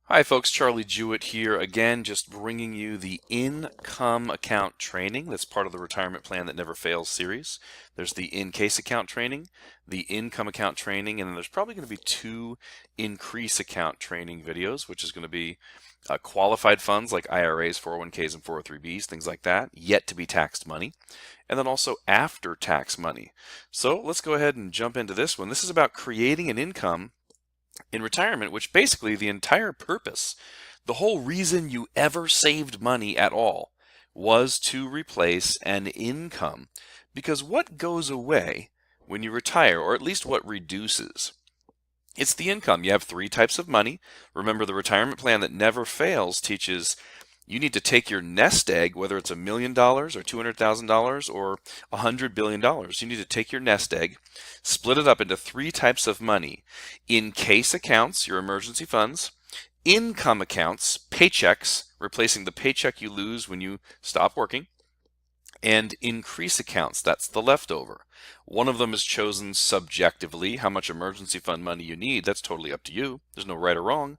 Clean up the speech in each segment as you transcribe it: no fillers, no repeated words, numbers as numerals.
Hi folks, Charlie Jewett here again, just bringing you the income account training that's part of the Retirement Plan That Never Fails series. There's the in-case account training, the income account training, and then there's probably going to be two increase account training videos, which is going to be qualified funds like IRAs, 401ks, and 403bs, things like that, yet to be taxed money, and then also after tax money. So let's go ahead and jump into this one. This is about creating an income in retirement, which basically the entire purpose, the whole reason you ever saved money at all was to replace an income. Because what goes away when you retire, or at least what reduces? It's the income. You have three types of money. Remember, the retirement plan that never fails teaches you need to take your nest egg, whether it's $1,000,000 or $200,000 or $100 billion. You need to take your nest egg, split it up into three types of money: in case accounts, your emergency funds; income accounts, paychecks, replacing the paycheck you lose when you stop working; and increase accounts, that's the leftover. One of them is chosen subjectively, how much emergency fund money you need. That's totally up to you. There's no right or wrong.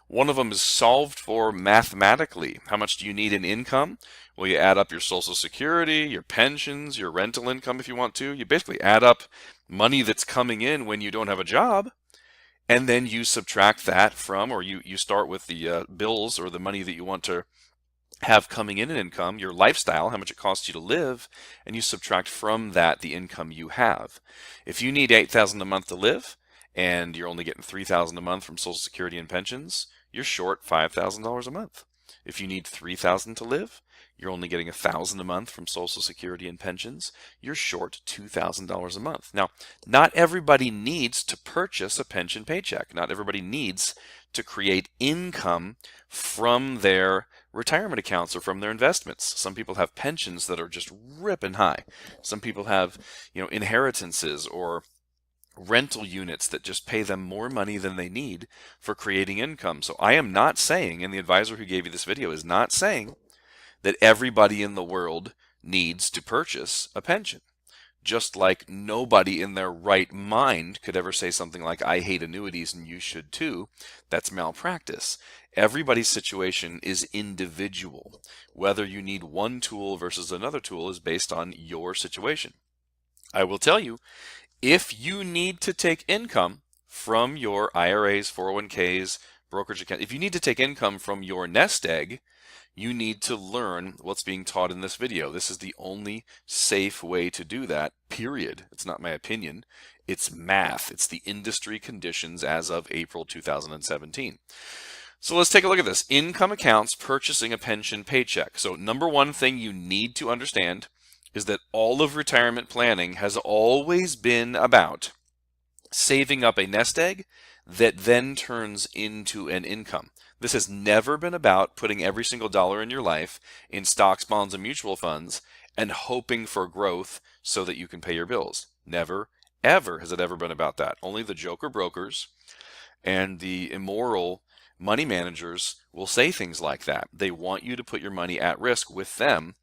One of them is solved for mathematically. How much do you need in income? Well, you add up your Social Security, your pensions, your rental income if you want to. You basically add up money that's coming in when you don't have a job, and then you subtract that from, or you start with the bills or the money that you want to have coming in income, your lifestyle, how much it costs you to live, and you subtract from that the income you have. If you need $8,000 a month to live and you're only getting $3,000 a month from Social Security and pensions, you're short $5,000 a month. If you need $3,000 to live, you're only getting $1,000 a month from Social Security and pensions, you're short $2,000 a month. Now, not everybody needs to purchase a pension paycheck. Not everybody needs to create income from their retirement accounts or from their investments. Some people have pensions that are just ripping high. Some people have, inheritances or rental units that just pay them more money than they need for creating income. So I am not saying, and the advisor who gave you this video is not saying, that everybody in the world needs to purchase a pension. Just like nobody in their right mind could ever say something like, I hate annuities and you should too. That's malpractice. Everybody's situation is individual. Whether you need one tool versus another tool is based on your situation. I will tell you, if you need to take income from your IRAs, 401ks, brokerage accounts, if you need to take income from your nest egg, you need to learn what's being taught in this video. This is the only safe way to do that, period. It's not my opinion. It's math. It's the industry conditions as of April 2017. So let's take a look at this. Income accounts, purchasing a pension paycheck. So number one thing you need to understand is that all of retirement planning has always been about saving up a nest egg that then turns into an income. This has never been about putting every single dollar in your life in stocks, bonds, and mutual funds and hoping for growth so that you can pay your bills. Never, ever has it ever been about that. Only the joker brokers and the immoral money managers will say things like that. They want you to put your money at risk with them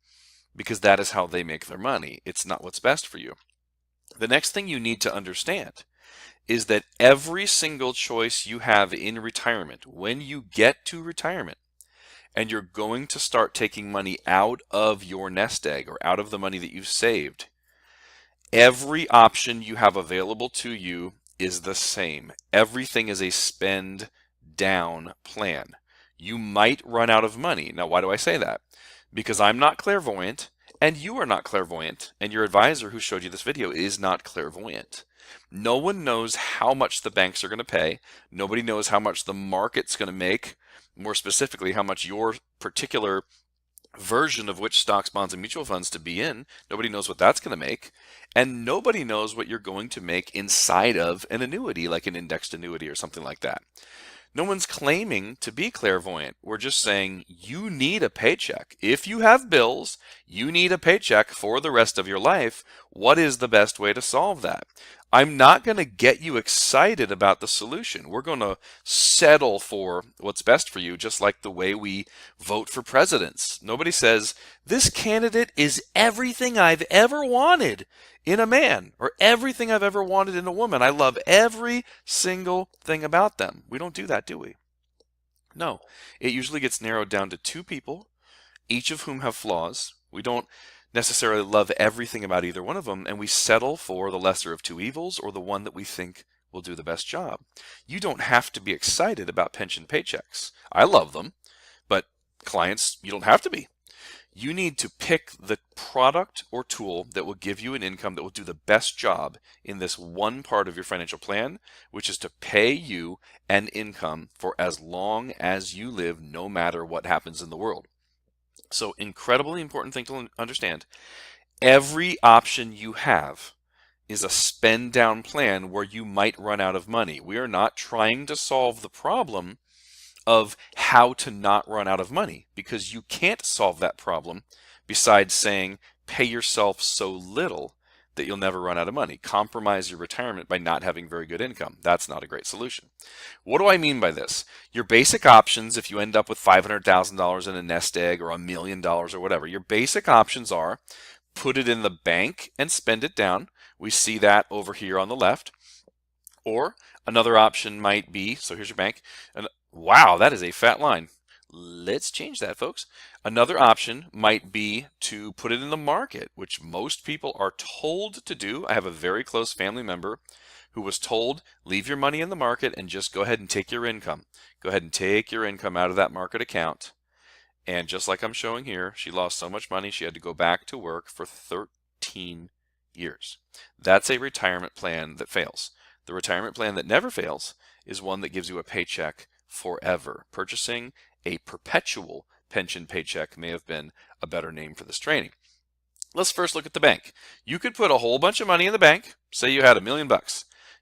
because that is how they make their money. It's not what's best for you. The next thing you need to understand is that every single choice you have in retirement, when you get to retirement and you're going to start taking money out of your nest egg or out of the money that you've saved, every option you have available to you is the same. Everything is a spend down plan. You might run out of money. Now, why do I say that? Because I'm not clairvoyant and you are not clairvoyant, and your advisor who showed you this video is not clairvoyant. No one knows how much the banks are going to pay. Nobody knows how much the market's going to make. More specifically, how much your particular version of which stocks, bonds, and mutual funds to be in. Nobody knows what that's going to make. And nobody knows what you're going to make inside of an annuity, like an indexed annuity or something like that. No one's claiming to be clairvoyant. We're just saying you need a paycheck. If you have bills, you need a paycheck for the rest of your life. What is the best way to solve that? I'm not going to get you excited about the solution. We're going to settle for what's best for you, just like the way we vote for presidents. Nobody says, this candidate is everything I've ever wanted in a man or everything I've ever wanted in a woman. I love every single thing about them. We don't do that, do we? No, it usually gets narrowed down to two people, each of whom have flaws. We don't necessarily love everything about either one of them, and we settle for the lesser of two evils or the one that we think will do the best job. You don't have to be excited about pension paychecks. I love them, but clients, you don't have to be. You need to pick the product or tool that will give you an income that will do the best job in this one part of your financial plan, which is to pay you an income for as long as you live, no matter what happens in the world. So, incredibly important thing to understand. Every option you have is a spend down plan where you might run out of money. We are not trying to solve the problem of how to not run out of money, because you can't solve that problem besides saying pay yourself so little that you'll never run out of money. Compromise your retirement by not having very good income. That's not a great solution. What do I mean by this? Your basic options, if you end up with $500,000 in a nest egg or $1 million or whatever, your basic options are put it in the bank and spend it down. We see that over here on the left. Or another option might be, so here's your bank. And wow, that is a fat line. Let's change that, folks. Another option might be to put it in the market, which most people are told to do. I have a very close family member who was told, leave your money in the market and just go ahead and take your income. Go ahead and take your income out of that market account. And just like I'm showing here, she lost so much money she had to go back to work for 13 years. That's a retirement plan that fails. The retirement plan that never fails is one that gives you a paycheck forever. Purchasing a perpetual pension paycheck may have been a better name for this training. Let's first look at the bank. You could put a whole bunch of money in the bank. Say you had $1 million.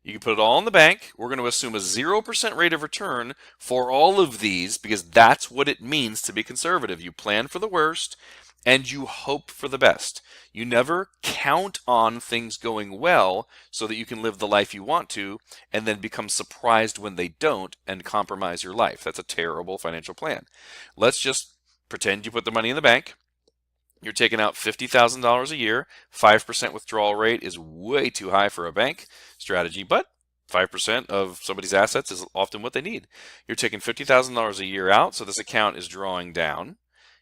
You can put it all in the bank. We're going to assume a 0% rate of return for all of these because that's what it means to be conservative. You plan for the worst and you hope for the best. You never count on things going well so that you can live the life you want to and then become surprised when they don't and compromise your life. That's a terrible financial plan. Let's just pretend you put the money in the bank. You're taking out $50,000 a year. 5% withdrawal rate is way too high for a bank strategy, but 5% of somebody's assets is often what they need. You're taking $50,000 a year out, so this account is drawing down.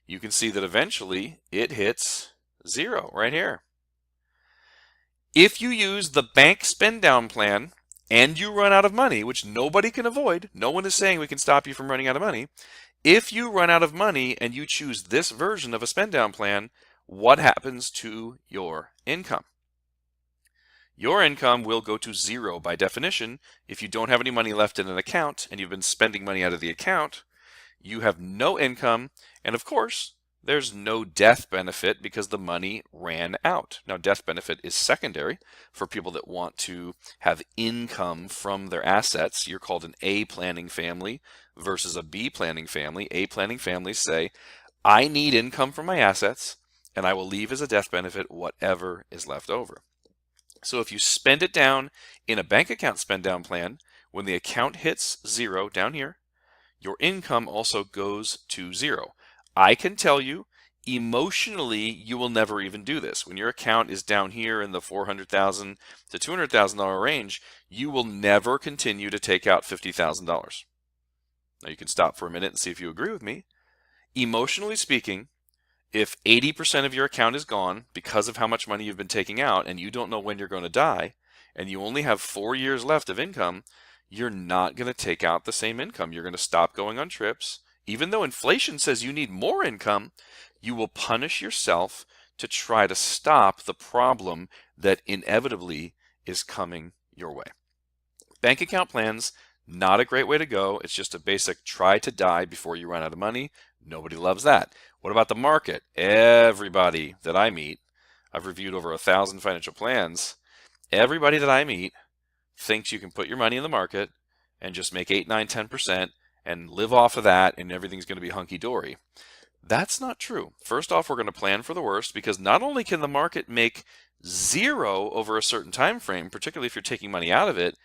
You can see that eventually it hits zero right here. If you use the bank spend down plan and you run out of money, which nobody can avoid, no one is saying we can stop you from running out of money. If you run out of money and you choose this version of a spend down plan, what happens to your income? Your income will go to zero by definition. If you don't have any money left in an account and you've been spending money out of the account, you have no income. And of course, there's no death benefit because the money ran out. Now, death benefit is secondary for people that want to have income from their assets. You're called an A planning family versus a B planning family. A planning families say, I need income from my assets and I will leave as a death benefit whatever is left over. So if you spend it down in a bank account spend down plan, when the account hits zero down here, your income also goes to zero. I can tell you, emotionally, you will never even do this. When your account is down here in the $400,000 to $200,000 range, you will never continue to take out $50,000. Now you can stop for a minute and see if you agree with me. Emotionally speaking, if 80% of your account is gone because of how much money you've been taking out and you don't know when you're going to die, and you only have 4 years left of income, you're not going to take out the same income. You're going to stop going on trips. Even though inflation says you need more income, you will punish yourself to try to stop the problem that inevitably is coming your way. Bank account plans, not a great way to go. It's just a basic try to die before you run out of money. Nobody loves that. What about the market? Everybody that I meet, I've reviewed over 1,000 financial plans. Everybody that I meet thinks you can put your money in the market and just make 8, 9, 10% and live off of that and everything's going to be hunky-dory. That's not true. First off, we're going to plan for the worst because not only can the market make zero over a certain time frame, particularly if you're taking money out of it,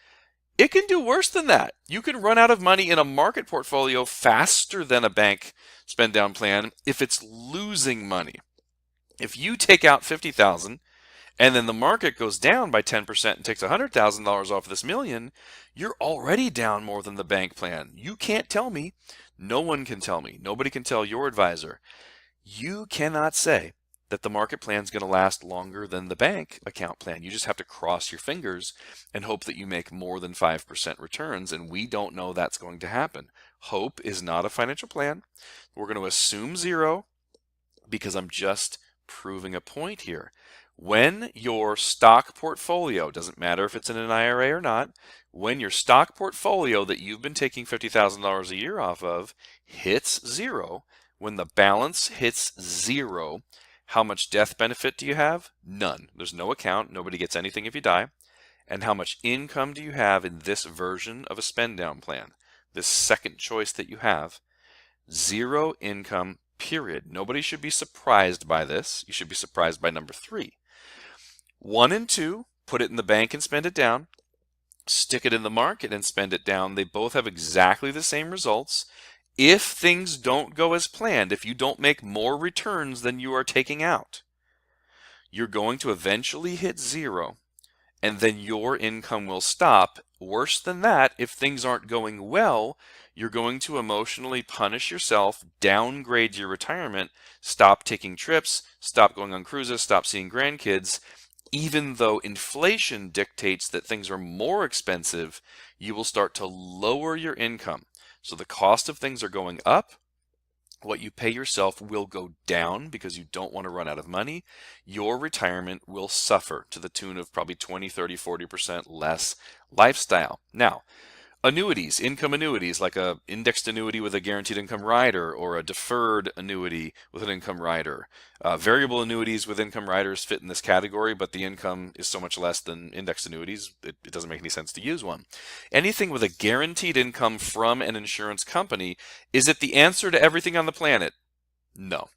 it can do worse than that. You can run out of money in a market portfolio faster than a bank spend down plan if it's losing money. If you take out $50,000 and then the market goes down by 10% and takes $100,000 off this million, you're already down more than the bank plan. You can't tell me. No one can tell me. Nobody can tell your advisor. You cannot say that the market plan is going to last longer than the bank account plan. You just have to cross your fingers and hope that you make more than 5% returns, and we don't know that's going to happen. Hope is not a financial plan. We're going to assume zero because I'm just proving a point here. When your stock portfolio, doesn't matter if it's in an IRA or not, when your stock portfolio that you've been taking $50,000 a year off of hits zero, when the balance hits zero, how much death benefit do you have? None. There's no account. Nobody gets anything if you die. And how much income do you have in this version of a spend down plan? This second choice that you have? Zero income, period. Nobody should be surprised by this. You should be surprised by number 3. 1 and 2, put it in the bank and spend it down. Stick it in the market and spend it down. They both have exactly the same results. If things don't go as planned, if you don't make more returns than you are taking out, you're going to eventually hit zero, and then your income will stop. Worse than that, if things aren't going well, you're going to emotionally punish yourself, downgrade your retirement, stop taking trips, stop going on cruises, stop seeing grandkids. Even though inflation dictates that things are more expensive, you will start to lower your income. So the cost of things are going up. What you pay yourself will go down because you don't want to run out of money. Your retirement will suffer to the tune of probably 20, 30, 40% less lifestyle. Now, annuities, income annuities, like a indexed annuity with a guaranteed income rider or a deferred annuity with an income rider. Variable annuities with income riders fit in this category, but the income is so much less than indexed annuities, it doesn't make any sense to use one. Anything with a guaranteed income from an insurance company, is it the answer to everything on the planet? No.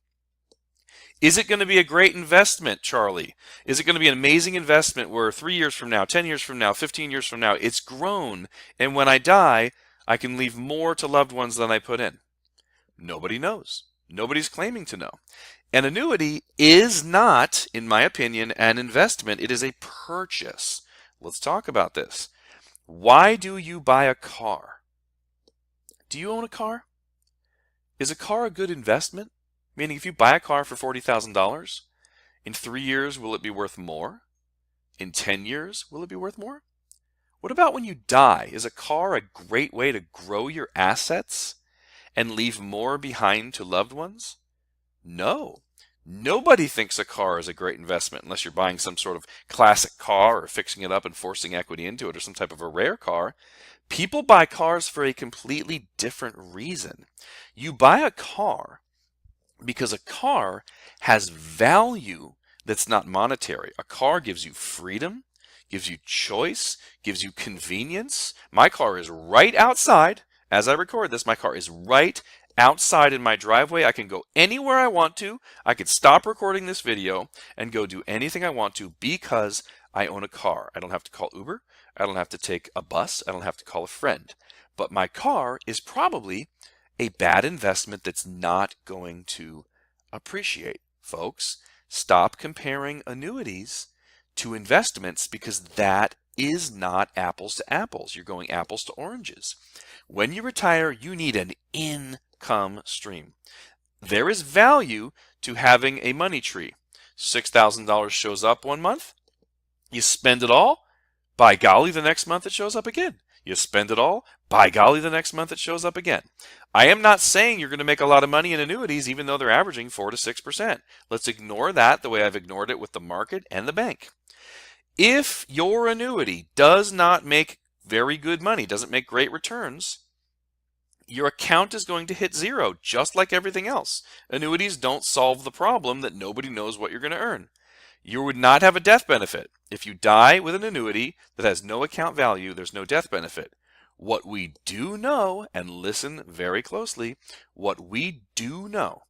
Is it going to be a great investment, Charlie? Is it going to be an amazing investment where 3 years from now, 10 years from now, 15 years from now, it's grown, and when I die, I can leave more to loved ones than I put in? Nobody knows. Nobody's claiming to know. An annuity is not, in my opinion, an investment. It is a purchase. Let's talk about this. Why do you buy a car? Do you own a car? Is a car a good investment? Meaning, if you buy a car for $40,000, in 3 years, will it be worth more? In 10 years, will it be worth more? What about when you die? Is a car a great way to grow your assets and leave more behind to loved ones? No. Nobody thinks a car is a great investment unless you're buying some sort of classic car or fixing it up and forcing equity into it or some type of a rare car. People buy cars for a completely different reason. You buy a car because a car has value that's not monetary. A car gives you freedom, gives you choice, gives you convenience. My car is right outside. As I record this, my car is right outside in my driveway. I can go anywhere I want to. I could stop recording this video and go do anything I want to because I own a car. I don't have to call Uber. I don't have to take a bus. I don't have to call a friend. But my car is probably a bad investment that's not going to appreciate. Folks, stop comparing annuities to investments because that is not apples to apples. You're going apples to oranges. When you retire, you need an income stream. There is value to having a money tree. $6,000 shows up one month. You spend it all. By golly, the next month it shows up again. You spend it all. By golly, the next month it shows up again. I am not saying you're going to make a lot of money in annuities, even though they're averaging 4 to 6%. Let's ignore that the way I've ignored it with the market and the bank. If your annuity does not make very good money, doesn't make great returns, your account is going to hit zero, just like everything else. Annuities don't solve the problem that nobody knows what you're going to earn. You would not have a death benefit. If you die with an annuity that has no account value, there's no death benefit. What we do know, and listen very closely, what we do know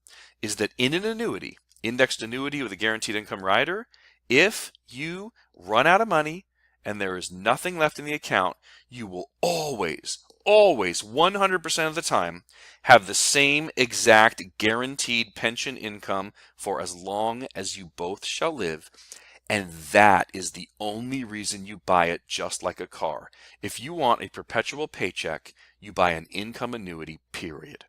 is that in an annuity, indexed annuity with a guaranteed income rider, if you run out of money and there is nothing left in the account, you will always, 100% of the time, have the same exact guaranteed pension income for as long as you both shall live. And that is the only reason you buy it, just like a car. If you want a perpetual paycheck, you buy an income annuity, period.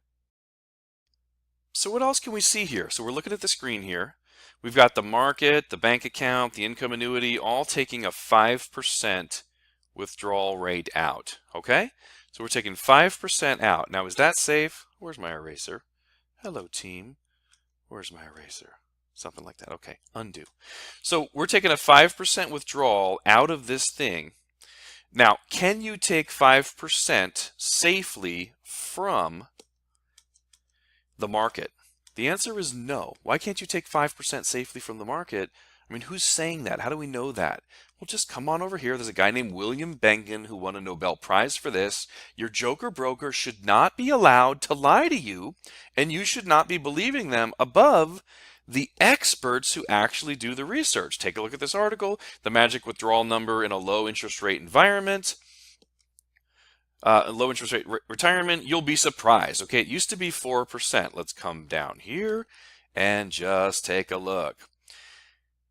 So what else can we see here? So we're looking at the screen here. We've got the market, the bank account, the income annuity, all taking a 5% withdrawal rate out. Okay? So we're taking 5% out. Now, is that safe? Where's my eraser? Hello, team. Where's my eraser? Something like that. Okay, undo. So we're taking a 5% withdrawal out of this thing. Now, can you take 5% safely from the market? The answer is no. Why can't you take 5% safely from the market? I mean, who's saying that? How do we know that? Well, just come on over here. There's a guy named William Bengen who won a Nobel Prize for this. Your joker broker should not be allowed to lie to you, and you should not be believing them above the experts who actually do the research. Take a look at this article, the magic withdrawal number in a low interest rate environment. Low interest rate retirement, you'll be surprised. Okay, it used to be 4%. Let's come down here and just take a look.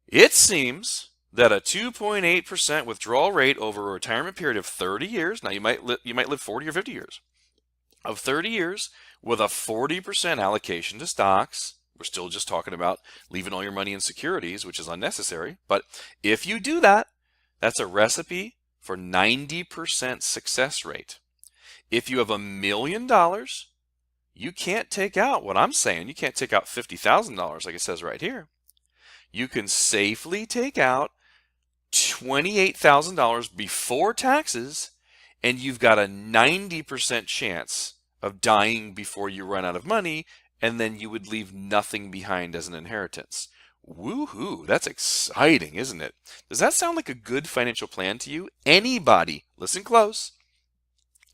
It seems that a 2.8% withdrawal rate over a retirement period of 30 years, now you might live 40 or 50 years, of 30 years with a 40% allocation to stocks. We're still just talking about leaving all your money in securities, which is unnecessary. But if you do that, that's a recipe for 90% success rate. If you have $1 million, you can't take out what I'm saying. You can't take out $50,000 like it says right here. You can safely take out $28,000 before taxes, and you've got a 90% chance of dying before you run out of money, and then you would leave nothing behind as an inheritance. Woohoo, that's exciting, isn't it? Does that sound like a good financial plan to you? Anybody, listen close,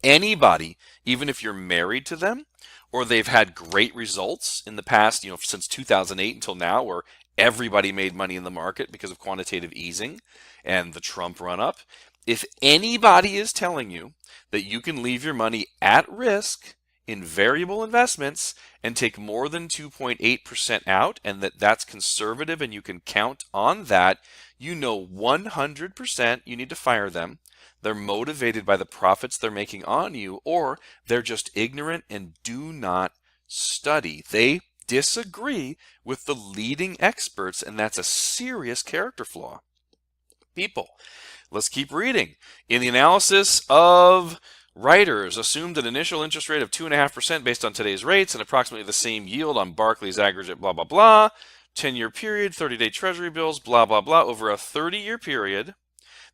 anybody, even if you're married to them or they've had great results in the past, since 2008 until now, where everybody made money in the market because of quantitative easing and the Trump run-up. If anybody is telling you that you can leave your money at risk in variable investments and take more than 2.8% out, and that's conservative and you can count on that, 100% you need to fire them. They're motivated by the profits they're making on you, or they're just ignorant and do not study. They disagree with the leading experts, and that's a serious character flaw. People, let's keep reading. In the analysis of writers, assumed an initial interest rate of 2.5% based on today's rates and approximately the same yield on Barclays aggregate, blah, blah, blah. 10-year period, 30-day treasury bills, blah, blah, blah. Over a 30-year period,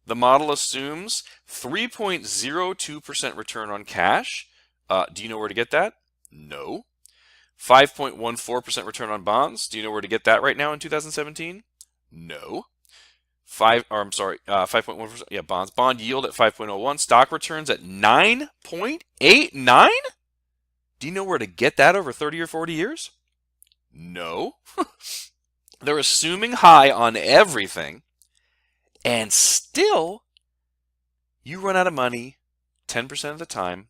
the model assumes 3.02% return on cash. Do you know where to get that? No. 5.14% return on bonds. Do you know where to get that right now in 2017? No. 5.1%. Yeah, bonds. Bond yield at 5.01. Stock returns at 9.89. Do you know where to get that over 30 or 40 years? No. They're assuming high on everything, and still you run out of money 10% of the time,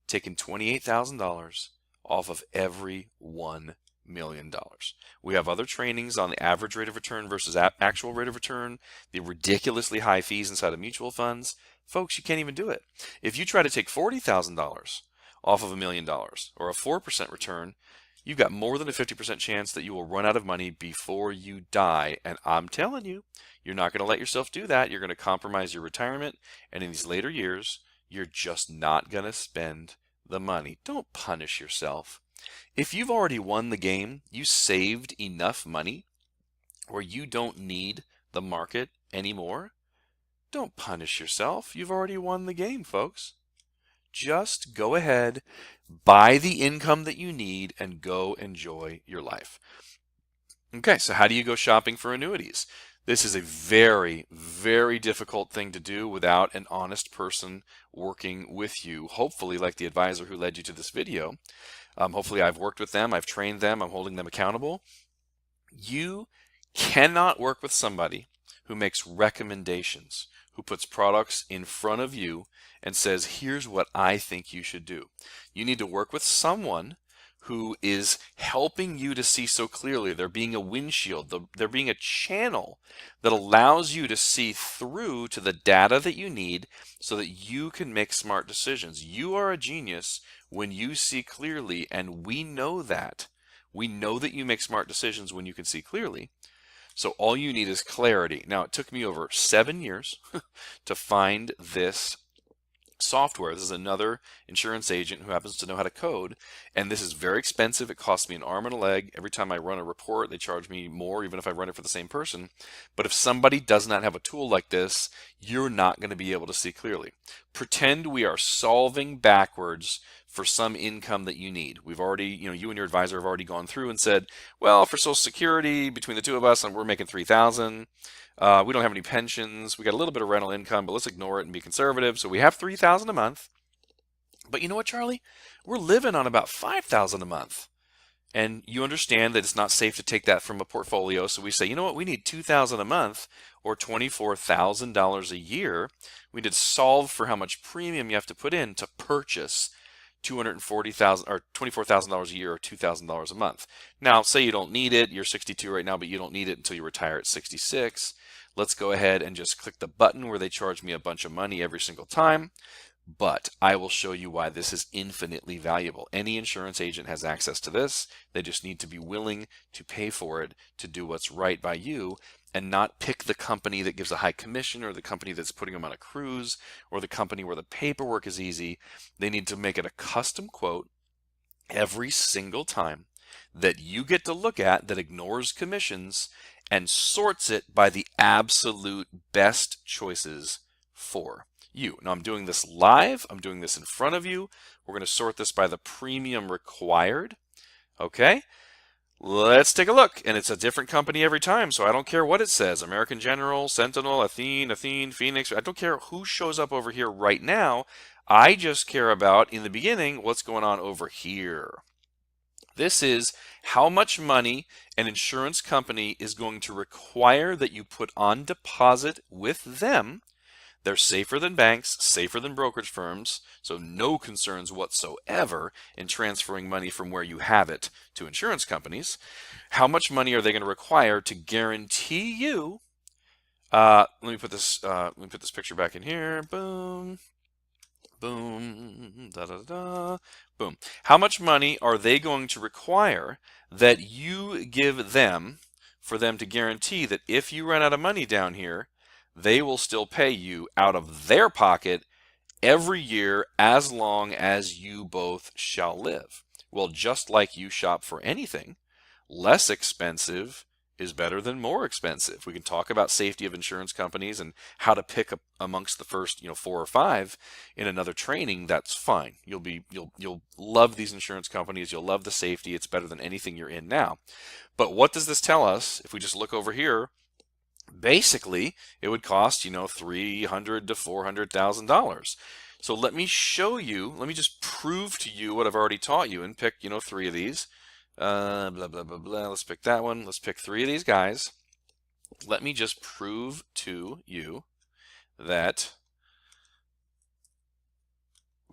taking $28,000 off of every $1 million. We have other trainings on the average rate of return versus actual rate of return, the ridiculously high fees inside of mutual funds. Folks, you can't even do it. If you try to take $40,000 off of $1 million or a 4% return, you've got more than a 50% chance that you will run out of money before you die. And I'm telling you, you're not going to let yourself do that. You're going to compromise your retirement. And in these later years, you're just not going to spend the money. Don't punish yourself. If you've already won the game, you saved enough money where you don't need the market anymore, don't punish yourself. You've already won the game, folks. Just go ahead, buy the income that you need, and go enjoy your life. Okay, so how do you go shopping for annuities? This is a very, very difficult thing to do without an honest person working with you, hopefully like the advisor who led you to this video. Hopefully I've worked with them, I've trained them, I'm holding them accountable. You cannot work with somebody who makes recommendations, who puts products in front of you and says, here's what I think you should do. You need to work with someone who is helping you to see so clearly. They're being a windshield. They're being a channel that allows you to see through to the data that you need so that you can make smart decisions. You are a genius when you see clearly, and we know that. We know that you make smart decisions when you can see clearly. So all you need is clarity. Now, it took me over 7 years to find this software. This is another insurance agent who happens to know how to code, and this is very expensive. It costs me an arm and a leg. Every time I run a report, they charge me more, even if I run it for the same person. But if somebody does not have a tool like this, you're not going to be able to see clearly. Pretend we are solving backwards for some income that you need. We've already, you and your advisor have already gone through and said, well, for Social Security, between the two of us, we're making $3,000. We don't have any pensions. We got a little bit of rental income, but let's ignore it and be conservative. So we have $3,000 a month. But you know what, Charlie? We're living on about $5,000 a month. And you understand that it's not safe to take that from a portfolio. So we say, you know what? We need $2,000 a month or $24,000 a year. We need to solve for how much premium you have to put in to purchase $240,000 or $24,000 a year or $2,000 a month. Now, say you don't need it. You're 62 right now, but you don't need it until you retire at 66. Let's go ahead and just click the button where they charge me a bunch of money every single time. But I will show you why this is infinitely valuable. Any insurance agent has access to this. They just need to be willing to pay for it to do what's right by you and not pick the company that gives a high commission or the company that's putting them on a cruise or the company where the paperwork is easy. They need to make it a custom quote every single time that you get to look at that ignores commissions and sorts it by the absolute best choices for you. Now I'm doing this live. I'm doing this in front of you. We're going to sort this by the premium required. Okay. Let's take a look. And it's a different company every time, so I don't care what it says. American General, Sentinel, Athene, Phoenix. I don't care who shows up over here right now. I just care about, in the beginning, what's going on over here. This is how much money an insurance company is going to require that you put on deposit with them. They're safer than banks, safer than brokerage firms, so no concerns whatsoever in transferring money from where you have it to insurance companies. How much money are they going to require to guarantee you? Let me put this picture back in here. Boom, boom, da da da, boom. How much money are they going to require that you give them for them to guarantee that if you run out of money down here, they will still pay you out of their pocket every year as long as you both shall live? Well, just like you shop for anything, less expensive is better than more expensive. We can talk about safety of insurance companies and how to pick amongst the first 4 or 5 in another training. That's fine. You'll love these insurance companies. You'll love the safety. It's better than anything you're in now. But what does this tell us? If we just look over here, basically, it would cost, $300,000 to $400,000. So let me show you, let me just prove to you what I've already taught you and pick, 3 of these. Blah, blah, blah, blah. Let's pick that one. Let's pick 3 of these guys. Let me just prove to you that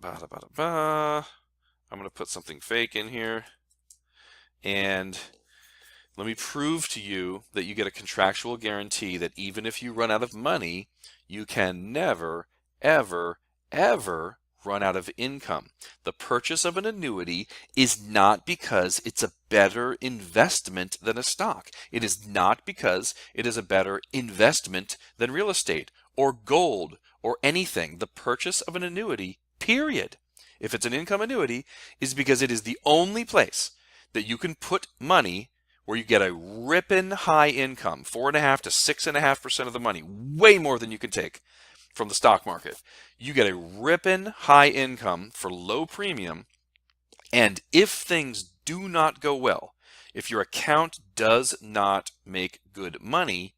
I'm going to put something fake in here. And let me prove to you that you get a contractual guarantee that even if you run out of money, you can never, ever, ever run out of income. The purchase of an annuity is not because it's a better investment than a stock. It is not because it is a better investment than real estate or gold or anything. The purchase of an annuity, period, if it's an income annuity, is because it is the only place that you can put money where you get a ripping high income, 4.5% to 6.5% of the money, way more than you can take from the stock market. You get a ripping high income for low premium, and if things do not go well, if your account does not make good money,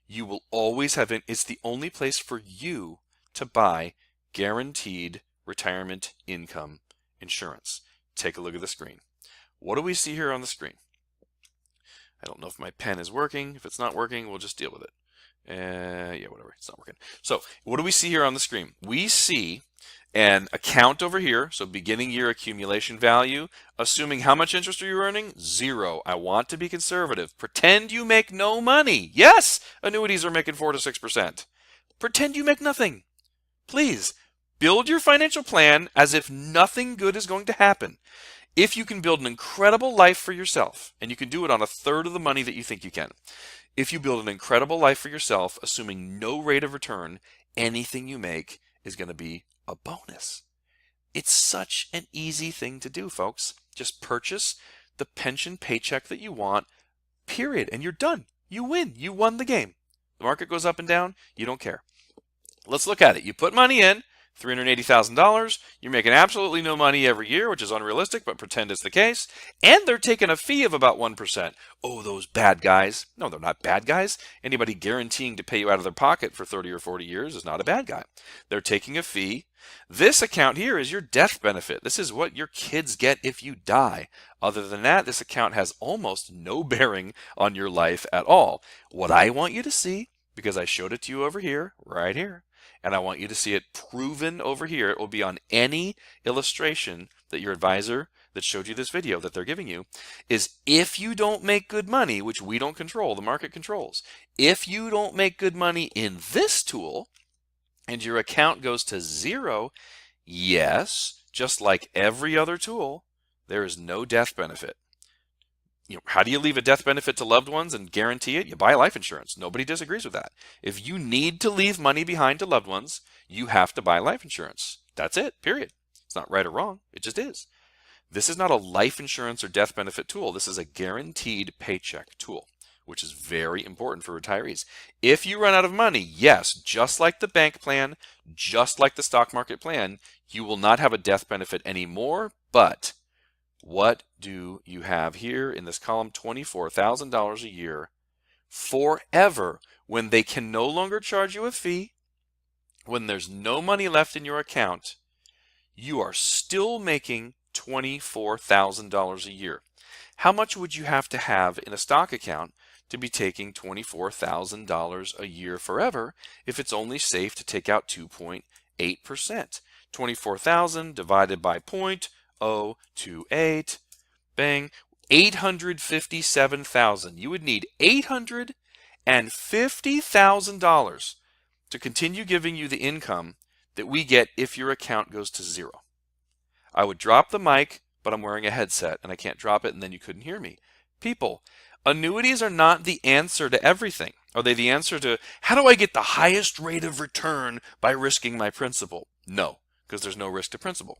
you will always have it. It's the only place for you to buy guaranteed retirement income insurance. Take a look at the screen. What do we see here on the screen? I don't know if my pen is working. If it's not working, we'll just deal with it. Yeah, whatever. It's not working. So what do we see here on the screen? We see an account over here. So beginning year accumulation value, assuming how much interest are you earning? 0. I want to be conservative. Pretend you make no money. Yes, annuities are making 4 to 6%. Pretend you make nothing. Please build your financial plan as if nothing good is going to happen. If you can build an incredible life for yourself, and you can do it on a third of the money that you think you can, if you build an incredible life for yourself, assuming no rate of return, anything you make is going to be a bonus. It's such an easy thing to do, folks. Just purchase the pension paycheck that you want, period, and you're done. You win. You won the game. The market goes up and down, you don't care. Let's look at it. You put money in, $380,000. You're making absolutely no money every year, which is unrealistic, but pretend it's the case. And they're taking a fee of about 1%. Oh, those bad guys. No, they're not bad guys. Anybody guaranteeing to pay you out of their pocket for 30 or 40 years is not a bad guy. They're taking a fee. This account here is your death benefit. This is what your kids get if you die. Other than that, this account has almost no bearing on your life at all. What I want you to see, because I showed it to you over here, right here, and I want you to see it proven over here. It will be on any illustration that your advisor that showed you this video that they're giving you, is if you don't make good money, which we don't control, the market controls, if you don't make good money in this tool and your account goes to 0, yes, just like every other tool, there is no death benefit. How do you leave a death benefit to loved ones and guarantee it? You buy life insurance. Nobody disagrees with that. If you need to leave money behind to loved ones, you have to buy life insurance. That's it, period. It's not right or wrong. It just is. This is not a life insurance or death benefit tool. This is a guaranteed paycheck tool, which is very important for retirees. If you run out of money, yes, just like the bank plan, just like the stock market plan, you will not have a death benefit anymore, but what do you have here in this column? $24,000 a year forever, when they can no longer charge you a fee, when there's no money left in your account. You are still making $24,000 a year. How much would you have to have in a stock account to be taking $24,000 a year forever if it's only safe to take out 2.8%? 24,000 divided by 0.028, bang, 857,000. You would need $850,000 to continue giving you the income that we get if your account goes to 0. I would drop the mic, but I'm wearing a headset and I can't drop it and then you couldn't hear me. People, annuities are not the answer to everything. Are they the answer to how do I get the highest rate of return by risking my principal? No, because there's no risk to principal.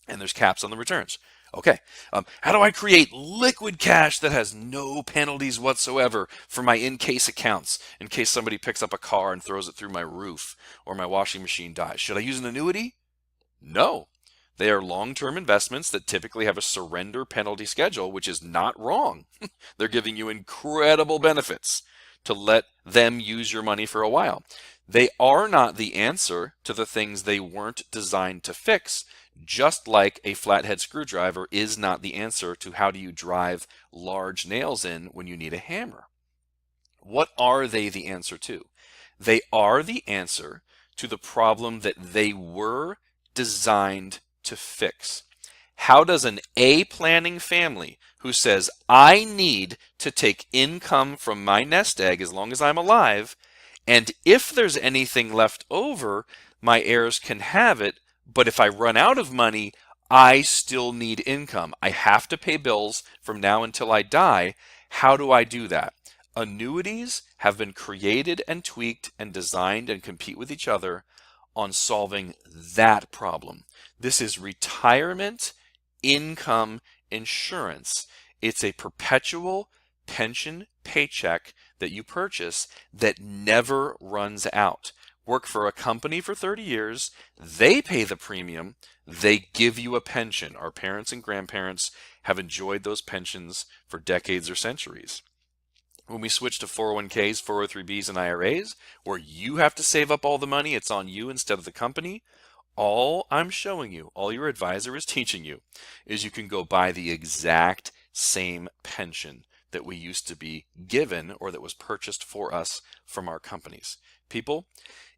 And there's caps on the returns. Okay, how do I create liquid cash that has no penalties whatsoever for my in-case accounts in case somebody picks up a car and throws it through my roof or my washing machine dies? Should I use an annuity? No. They are long-term investments that typically have a surrender penalty schedule, which is not wrong. They're giving you incredible benefits to let them use your money for a while. They are not the answer to the things they weren't designed to fix, just like a flathead screwdriver is not the answer to how do you drive large nails in when you need a hammer. What are they the answer to? They are the answer to the problem that they were designed to fix. How does an A-planning family who says, I need to take income from my nest egg as long as I'm alive, and if there's anything left over, my heirs can have it, but if I run out of money, I still need income. I have to pay bills from now until I die. How do I do that? Annuities have been created and tweaked and designed and compete with each other on solving that problem. This is retirement income insurance. It's a perpetual pension paycheck that you purchase that never runs out. Work for a company for 30 years, they pay the premium, they give you a pension. Our parents and grandparents have enjoyed those pensions for decades or centuries. When we switch to 401ks, 403bs, and IRAs, where you have to save up all the money, it's on you instead of the company, all I'm showing you, all your advisor is teaching you, is you can go buy the exact same pension that we used to be given or that was purchased for us from our companies. People,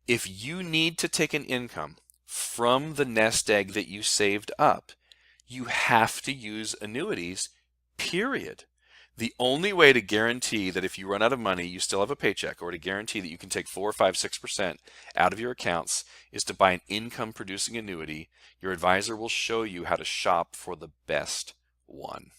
if you need to take an income from the nest egg that you saved up, you have to use annuities, period. The only way to guarantee that if you run out of money, you still have a paycheck, or to guarantee that you can take 4, 5, 6% out of your accounts is to buy an income producing annuity. Your advisor will show you how to shop for the best one.